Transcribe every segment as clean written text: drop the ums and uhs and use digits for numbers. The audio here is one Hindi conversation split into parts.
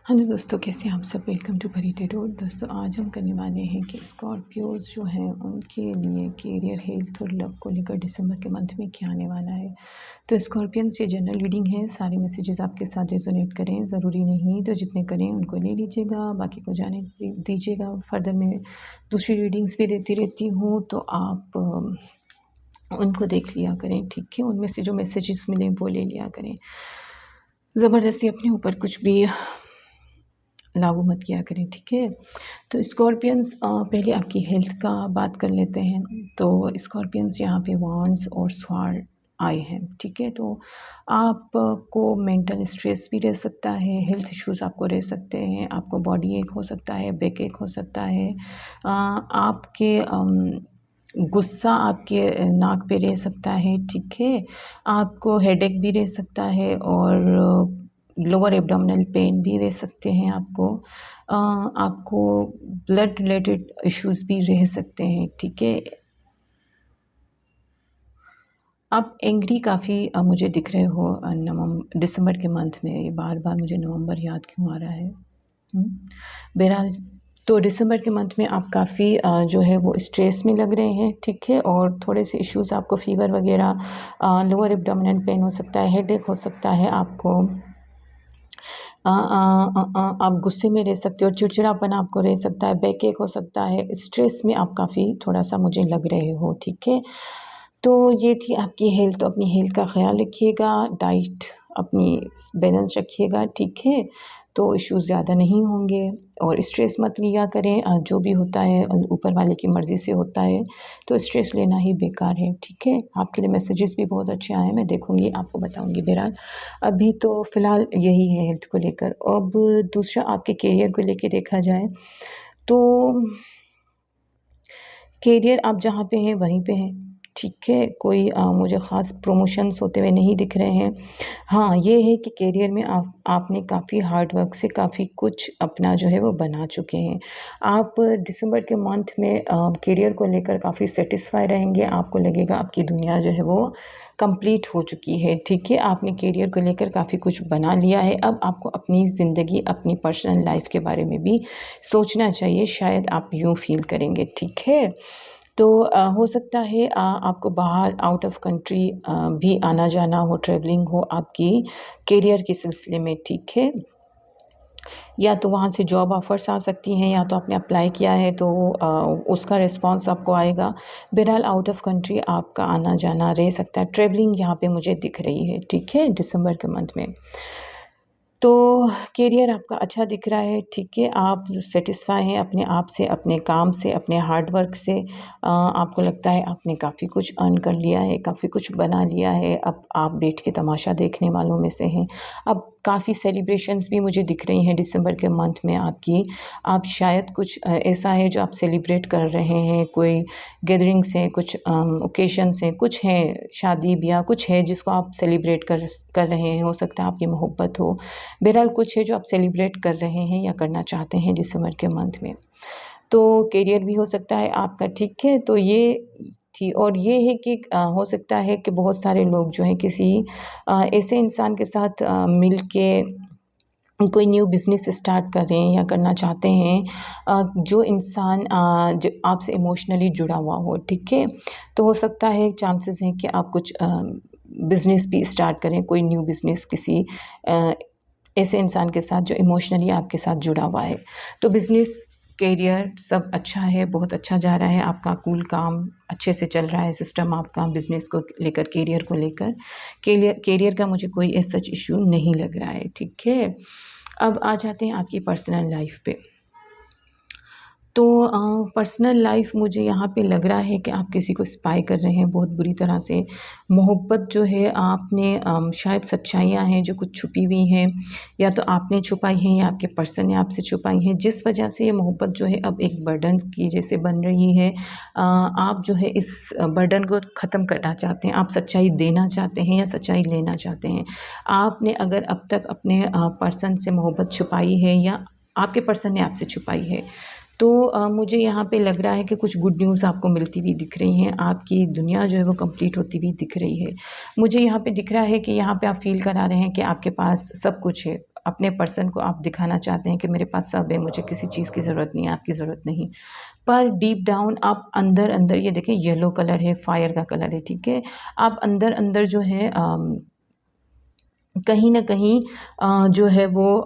हेलो दोस्तों, कैसे हैं आप सब। वेलकम टू परी टैरो। दोस्तों, आज हम करने वाले हैं कि स्कॉर्पियोज जो हैं उनके लिए कैरियर, हेल्थ और लव को लेकर दिसंबर के मंथ में क्या आने वाला है। तो स्कॉर्पियंस, ये जनरल रीडिंग है, सारे मैसेजेस आपके साथ रेजोनेट करें, ज़रूरी नहीं तो जितने करें उनको ले लीजिएगा, बाकी को जाने दीजिएगा। फर्दर मैं दूसरी रीडिंग्स भी देती रहती हूँ, तो आप उनको देख लिया करें, ठीक है। उनमें से जो मैसेजेस मिले वो ले लिया करें। ज़बरदस्ती अपने ऊपर कुछ भी लागू मत किया करें, ठीक है। तो स्कॉर्पियंस, पहले आपकी हेल्थ का बात कर लेते हैं। तो स्कॉर्पियंस यहाँ पे वॉन्ड्स और स्वॉर्ड आए हैं, ठीक है। तो आपको मेंटल स्ट्रेस भी रह सकता है, हेल्थ इश्यूज आपको रह सकते हैं, आपको बॉडी एक हो सकता है, बैक एक हो सकता है, आपके गुस्सा आपके नाक पे रह सकता है, ठीक है। आपको हेडेक भी रह सकता है और लोअर एब्डोमिनल पेन भी रह सकते हैं आपको ब्लड रिलेटेड इश्यूज भी रह सकते हैं, ठीक है। आप एंग्री काफ़ी मुझे दिख रहे हो दिसंबर के मंथ में। ये बार बार मुझे नवंबर याद क्यों आ रहा है। बहरहाल, तो दिसंबर के मंथ में आप काफ़ी जो है वो स्ट्रेस में लग रहे हैं, ठीक है। और थोड़े से इश्यूज, आपको फीवर वगैरह, लोअर एब्डोमिनल पेन हो सकता है, हेडेक हो सकता है आपको। आप गुस्से में रह सकते हो, चिड़चिड़ापन आपको रह सकता है, बैक एक हो सकता है, स्ट्रेस में आप काफ़ी थोड़ा सा मुझे लग रहे हो, ठीक है। तो ये थी आपकी हेल्थ। तो अपनी हेल्थ का ख्याल रखिएगा, डाइट अपनी बैलेंस रखिएगा, ठीक है। तो इश्यूज़ ज़्यादा नहीं होंगे और स्ट्रेस मत लिया करें। जो भी होता है ऊपर वाले की मर्ज़ी से होता है, तो स्ट्रेस लेना ही बेकार है, ठीक है। आपके लिए मैसेजेस भी बहुत अच्छे आए हैं, मैं देखूँगी, आपको बताऊँगी। बहरहाल, अभी तो फ़िलहाल यही है हेल्थ को लेकर। अब दूसरा आपके करियर को लेके देखा जाए तो करियर आप जहाँ पे हैं वहीं पे हैं, ठीक है। कोई मुझे ख़ास प्रमोशंस होते हुए नहीं दिख रहे हैं। हाँ, ये है कि करियर में आपने काफ़ी हार्ड वर्क से काफ़ी कुछ अपना जो है वो बना चुके हैं। आप दिसंबर के मंथ में करियर को लेकर काफ़ी सेटिस्फाई रहेंगे। आपको लगेगा आपकी दुनिया जो है वो कंप्लीट हो चुकी है, ठीक है। आपने करियर को लेकर काफ़ी कुछ बना लिया है। अब आपको अपनी ज़िंदगी, अपनी पर्सनल लाइफ के बारे में भी सोचना चाहिए, शायद आप यूँ फील करेंगे, ठीक है। तो हो सकता है आपको बाहर आउट ऑफ कंट्री भी आना जाना हो, ट्रैवलिंग हो आपकी करियर के सिलसिले में, ठीक है। या तो वहाँ से जॉब ऑफ़र्स आ सकती हैं, या तो आपने अप्लाई किया है तो उसका रिस्पॉन्स आपको आएगा। बहरहाल, आउट ऑफ कंट्री आपका आना जाना रह सकता है। ट्रैवलिंग यहाँ पे मुझे दिख रही है, ठीक है, दिसंबर के मंथ में। तो करियर आपका अच्छा दिख रहा है, ठीक है। आप सेटिस्फाई हैं अपने आप से, अपने काम से, अपने हार्ड वर्क से। आपको लगता है आपने काफ़ी कुछ अर्न कर लिया है, काफ़ी कुछ बना लिया है। अब आप बैठ के तमाशा देखने वालों में से हैं। अब काफ़ी सेलिब्रेशंस भी मुझे दिख रही हैं दिसंबर के मंथ में आपकी। आप शायद कुछ ऐसा है जो आप सेलिब्रेट कर रहे हैं, कोई गैदरिंग्स हैं, कुछ ओकेशंस हैं, कुछ हैं, शादी ब्याह कुछ है जिसको आप सेलिब्रेट कर रहे हैं। हो सकता है आपकी मोहब्बत हो। बहरहाल, कुछ है जो आप सेलिब्रेट कर रहे हैं या करना चाहते हैं दिसंबर के मंथ में। तो करियर भी हो सकता है आपका, ठीक है। तो ये थी, और ये है कि हो सकता है कि बहुत सारे लोग जो हैं किसी ऐसे इंसान के साथ मिल के कोई न्यू बिज़नेस स्टार्ट कर रहे हैं या करना चाहते हैं, जो इंसान जो आपसे इमोशनली जुड़ा हुआ हो, ठीक है। तो हो सकता है, चांसेस हैं कि आप कुछ बिज़नेस भी स्टार्ट करें, कोई न्यू बिज़नेस किसी ऐसे इंसान के साथ जो इमोशनली आपके साथ जुड़ा हुआ है। तो बिज़नेस, करियर सब अच्छा है, बहुत अच्छा जा रहा है आपका। कूल काम अच्छे से चल रहा है सिस्टम आपका, बिज़नेस को लेकर, करियर को लेकर। करियर का मुझे कोई ऐसा सच इश्यू नहीं लग रहा है, ठीक है। अब आ जाते हैं आपकी पर्सनल लाइफ पे। तो पर्सनल लाइफ मुझे यहाँ पे लग रहा है कि आप किसी को स्पाई कर रहे हैं बहुत बुरी तरह से। मोहब्बत जो है आपने शायद सच्चाइयाँ हैं जो कुछ छुपी हुई हैं, या तो आपने छुपाई हैं या आपके पर्सन ने आपसे छुपाई हैं, जिस वजह से ये मोहब्बत जो है अब एक बर्डन की जैसे बन रही है। आप जो है इस बर्डन को ख़त्म करना चाहते हैं, आप सच्चाई देना चाहते हैं या सच्चाई लेना चाहते हैं। आपने अगर अब तक अपने पर्सन से मोहब्बत छुपाई है या आपके पर्सन ने आपसे छुपाई है, तो मुझे यहाँ पे लग रहा है कि कुछ गुड न्यूज़ आपको मिलती हुई दिख रही हैं। आपकी दुनिया जो है वो कंप्लीट होती हुई दिख रही है। मुझे यहाँ पे दिख रहा है कि यहाँ पे आप फ़ील करा रहे हैं कि आपके पास सब कुछ है। अपने पर्सन को आप दिखाना चाहते हैं कि मेरे पास सब है, मुझे किसी चीज़ की ज़रूरत नहीं है, आपकी ज़रूरत नहीं। पर डीप डाउन आप अंदर अंदर, ये देखें येलो कलर है, फायर का कलर है, ठीक है। आप अंदर अंदर जो है कहीं न कहीं जो है वो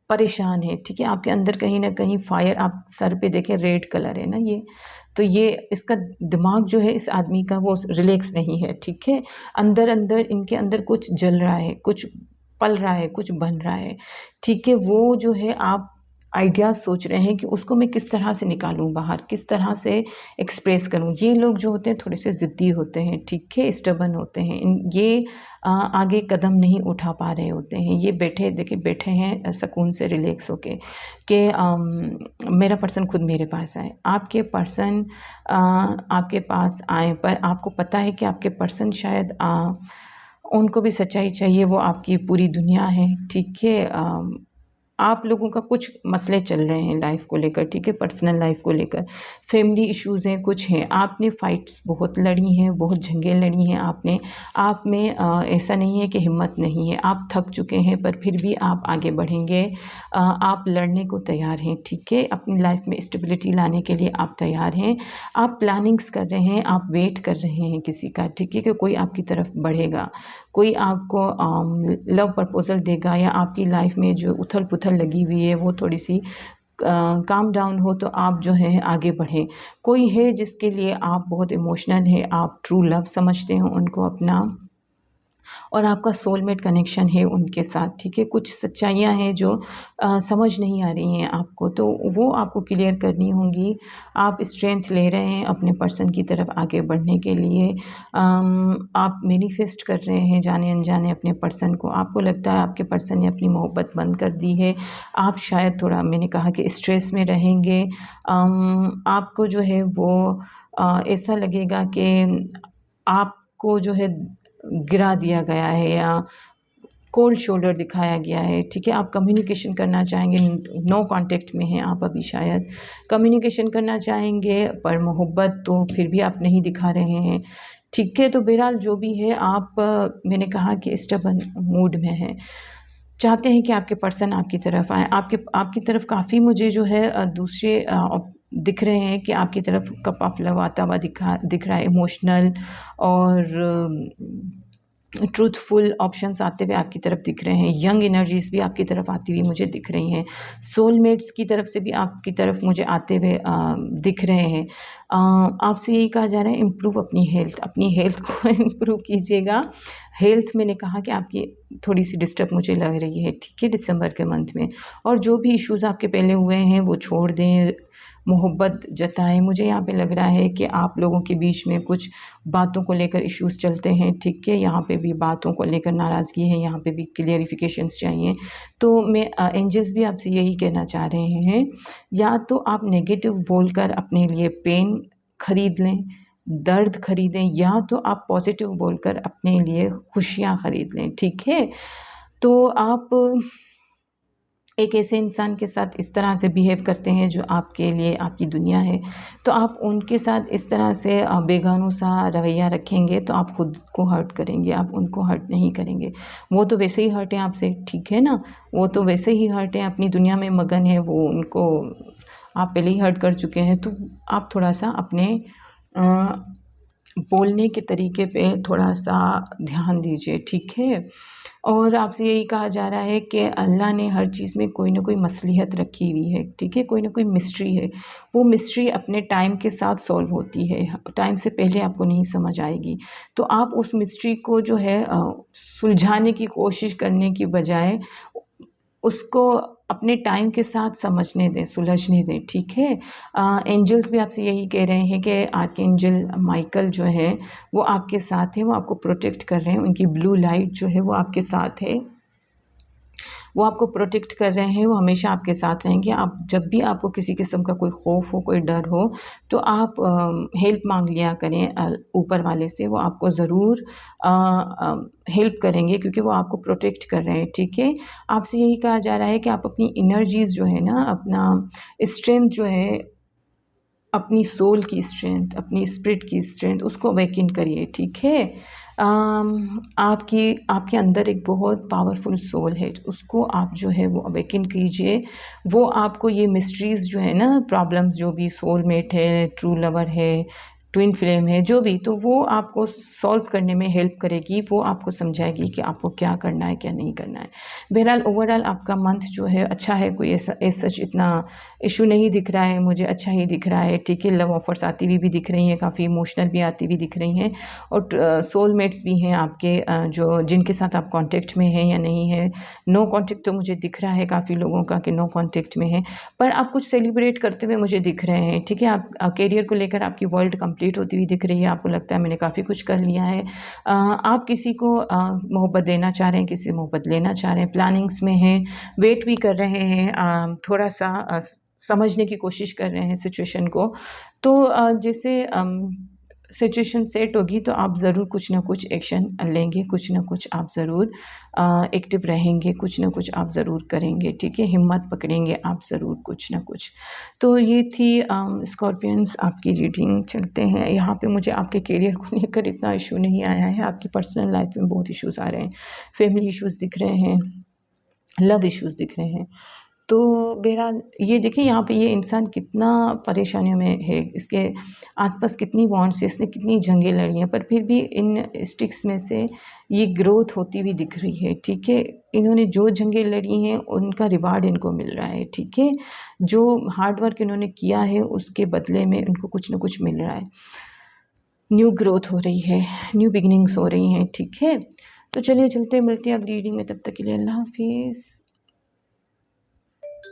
परेशान है, ठीक है। आपके अंदर कहीं न कहीं फायर, आप सर पे देखें रेड कलर है ना ये, तो ये इसका दिमाग जो है इस आदमी का वो रिलैक्स नहीं है, ठीक है। अंदर अंदर इनके अंदर कुछ जल रहा है, कुछ पल रहा है, कुछ बन रहा है, ठीक है। वो जो है आप आइडियाज़ सोच रहे हैं कि उसको मैं किस तरह से निकालूँ बाहर, किस तरह से एक्सप्रेस करूँ। ये लोग जो होते हैं थोड़े से ज़िद्दी होते हैं, ठीक है, स्टबर्न होते हैं। ये आगे कदम नहीं उठा पा रहे होते हैं। ये बैठे, देखिए बैठे हैं सुकून से रिलैक्स होके कि मेरा पर्सन खुद मेरे पास आए। आपके पर्सन आपके पास आए, पर आपको पता है कि आपके पर्सन शायद उनको भी सच्चाई चाहिए, वो आपकी पूरी दुनिया है, ठीक है। आप लोगों का कुछ मसले चल रहे हैं लाइफ को लेकर, ठीक है, पर्सनल लाइफ को लेकर, फैमिली इश्यूज़ हैं, कुछ हैं। आपने फ़ाइट्स बहुत लड़ी हैं, बहुत जंगें लड़ी हैं आपने। आप में ऐसा नहीं है कि हिम्मत नहीं है, आप थक चुके हैं, पर फिर भी आप आगे बढ़ेंगे। आप लड़ने को तैयार हैं, ठीक है, अपनी लाइफ में स्टेबिलिटी लाने के लिए आप तैयार हैं। आप प्लानिंग्स कर रहे हैं, आप वेट कर रहे हैं किसी का, ठीक है, कि कोई आपकी तरफ बढ़ेगा, कोई आपको लव प्रपोज़ल देगा, या आपकी लाइफ में जो उथल-पुथल लगी हुई है वो थोड़ी-सी काम डाउन हो, तो आप जो है आगे बढ़ें। कोई है जिसके लिए आप बहुत इमोशनल हैं, आप ट्रू लव समझते हैं उनको अपना, और आपका सोलमेट कनेक्शन है उनके साथ, ठीक है। कुछ सच्चाइयाँ हैं जो समझ नहीं आ रही हैं आपको, तो वो आपको क्लियर करनी होंगी। आप स्ट्रेंथ ले रहे हैं अपने पर्सन की तरफ आगे बढ़ने के लिए। आप मैनिफेस्ट कर रहे हैं जाने अनजाने अपने पर्सन को। आपको लगता है आपके पर्सन ने अपनी मोहब्बत बंद कर दी है। आप शायद थोड़ा, मैंने कहा कि स्ट्रेस में रहेंगे। आपको जो है वो ऐसा लगेगा कि आपको जो है गिरा दिया गया है, या कोल्ड शोल्डर दिखाया गया है, ठीक है। आप कम्युनिकेशन करना चाहेंगे, नो कांटेक्ट में हैं आप अभी, शायद कम्युनिकेशन करना चाहेंगे, पर मोहब्बत तो फिर भी आप नहीं दिखा रहे हैं, ठीक है। तो बहरहाल जो भी है, आप मैंने कहा कि स्टबर्न मूड में हैं, चाहते हैं कि आपके पर्सन आपकी तरफ आए। आपकी तरफ काफ़ी मुझे जो है दूसरे दिख रहे हैं कि आपकी तरफ कप ऑफ लव आता हुआ दिख रहा है, इमोशनल और ट्रूथफुल ऑप्शंस आते हुए आपकी तरफ दिख रहे हैं। यंग एनर्जीज़ भी आपकी तरफ आती हुई मुझे दिख रही हैं। सोलमेट्स की तरफ से भी आपकी तरफ मुझे आते हुए दिख रहे हैं। आपसे यही कहा जा रहा है, इम्प्रूव अपनी हेल्थ को इम्प्रूव कीजिएगा। हेल्थ, मैंने कहा कि आपकी थोड़ी-सी डिस्टर्ब मुझे लग रही है, ठीक है, दिसंबर के मंथ में। और जो भी इश्यूज़ आपके पहले हुए हैं वो छोड़ दें, मोहब्बत जताएँ। मुझे यहाँ पे लग रहा है कि आप लोगों के बीच में कुछ बातों को लेकर इश्यूज़ चलते हैं, ठीक है। यहाँ पे भी बातों को लेकर नाराज़गी है, यहाँ पे भी क्लियरिफिकेशंस चाहिए। तो मैं एंजल्स भी आपसे यही कहना चाह रहे हैं, या तो आप नेगेटिव बोलकर अपने लिए पेन खरीद लें, दर्द खरीदें, या तो आप पॉज़िटिव बोलकर अपने लिए खुशियाँ खरीद लें, ठीक है। तो आप एक ऐसे इंसान के साथ इस तरह से बिहेव करते हैं जो आपके लिए आपकी दुनिया है, तो आप उनके साथ इस तरह से बेगानों सा रवैया रखेंगे तो आप खुद को हर्ट करेंगे, आप उनको हर्ट नहीं करेंगे। वो तो वैसे ही हर्ट हैं आपसे, ठीक है ना? वो तो वैसे ही हर्ट हैं, अपनी दुनिया में मगन है वो, उनको आप पहले ही हर्ट कर चुके हैं। तो आप थोड़ा-सा अपने बोलने के तरीके पे थोड़ा-सा ध्यान दीजिए, ठीक है? और आपसे यही कहा जा रहा है कि अल्लाह ने हर चीज़ में कोई ना कोई मसलियत रखी हुई है, ठीक है? कोई ना कोई मिस्ट्री है। वो मिस्ट्री अपने टाइम के साथ सॉल्व होती है, टाइम से पहले आपको नहीं समझ आएगी। तो आप उस मिस्ट्री को जो है सुलझाने की कोशिश करने की बजाय उसको अपने टाइम के साथ समझने दें, सुलझने दें, ठीक है? एंजल्स भी आपसे यही कह रहे हैं कि आर्कएंजल माइकल जो है वो आपके साथ हैं, वो आपको प्रोटेक्ट कर रहे हैं, उनकी ब्लू लाइट जो है वो आपके साथ है। वो आपको प्रोटेक्ट कर रहे हैं, वो हमेशा आपके साथ रहेंगे। आप जब भी आपको किसी किस्म का कोई ख़ौफ़ हो, कोई डर हो, तो आप हेल्प मांग लिया करें ऊपर वाले से, वो आपको ज़रूर हेल्प करेंगे, क्योंकि वो आपको प्रोटेक्ट कर रहे हैं, ठीक है। आपसे यही कहा जा रहा है कि आप अपनी एनर्जीज़ जो है ना, अपना स्ट्रेंथ जो है अपनी सोल की स्ट्रेंथ, अपनी स्पिरिट की स्ट्रेंथ उसको अवेकन करिए, ठीक है। आपके अंदर एक बहुत पावरफुल सोल है, उसको आप जो है वो अवेकन कीजिए। वो आपको ये मिस्ट्रीज़ जो है ना, प्रॉब्लम्स जो भी, सोलमेट है, ट्रू लवर है, ट्विन फ्लेम है, जो भी, तो वो आपको सॉल्व करने में हेल्प करेगी। वो आपको समझाएगी कि आपको क्या करना है, क्या नहीं करना है। बहरहाल ओवरऑल आपका मंथ जो है अच्छा है, कोई ऐसा सच इतना इशू नहीं दिख रहा है मुझे, अच्छा ही दिख रहा है, ठीक है। लव ऑफर्स आती हुई भी दिख रही हैं, काफ़ी इमोशनल भी आती हुई दिख रही हैं, और सोलमेट्स भी हैं आपके, जो जिनके साथ आप कांटेक्ट में हैं या नहीं है। नो कांटेक्ट तो मुझे दिख रहा है काफ़ी लोगों का कि नो कांटेक्ट में है, पर आप कुछ सेलिब्रेट करते हुए मुझे दिख रहे हैं, ठीक है। आप करियर को लेकर आपकी वर्ल्ड कंप्लीट होती हुई दिख रही है, आपको लगता है मैंने काफ़ी कुछ कर लिया है। आप किसी को मोहब्बत देना चाह रहे हैं, किसी से मोहब्बत लेना चाह रहे हैं, प्लानिंग्स में हैं, वेट भी कर रहे हैं, थोड़ा सा समझने की कोशिश कर रहे हैं सिचुएशन को। तो जैसे सिचुएशन सेट होगी तो आप ज़रूर कुछ ना कुछ एक्शन लेंगे, कुछ ना कुछ आप ज़रूर एक्टिव रहेंगे, कुछ ना कुछ आप ज़रूर करेंगे, ठीक है। हिम्मत पकड़ेंगे आप ज़रूर कुछ ना कुछ। तो ये थी स्कॉर्पियंस आपकी रीडिंग। चलते हैं, यहाँ पे मुझे आपके करियर को लेकर इतना इशू नहीं आया है, आपकी पर्सनल लाइफ में बहुत इश्यूज़ आ रहे हैं, फैमिली इश्यूज़ दिख रहे हैं, लव इश्यूज़ दिख रहे हैं। तो बहरहाल ये देखिए, यहाँ पे ये इंसान कितना परेशानियों में है, इसके आसपास कितनी वॉन्ट्स है, इसने कितनी जंगें लड़ी हैं, पर फिर भी इन स्टिक्स में से ये ग्रोथ होती हुई दिख रही है, ठीक है। इन्होंने जो जंगें लड़ी हैं उनका रिवार्ड इनको मिल रहा है, ठीक है। जो हार्ड वर्क इन्होंने किया है उसके बदले में इनको कुछ ना कुछ मिल रहा है, न्यू ग्रोथ हो रही है, न्यू बिगिनिंग्स हो रही हैं, ठीक है। तो चलिए चलते मिलते हैं अगली रीडिंग में, तब तक के लिए अल्लाह हाफिज़।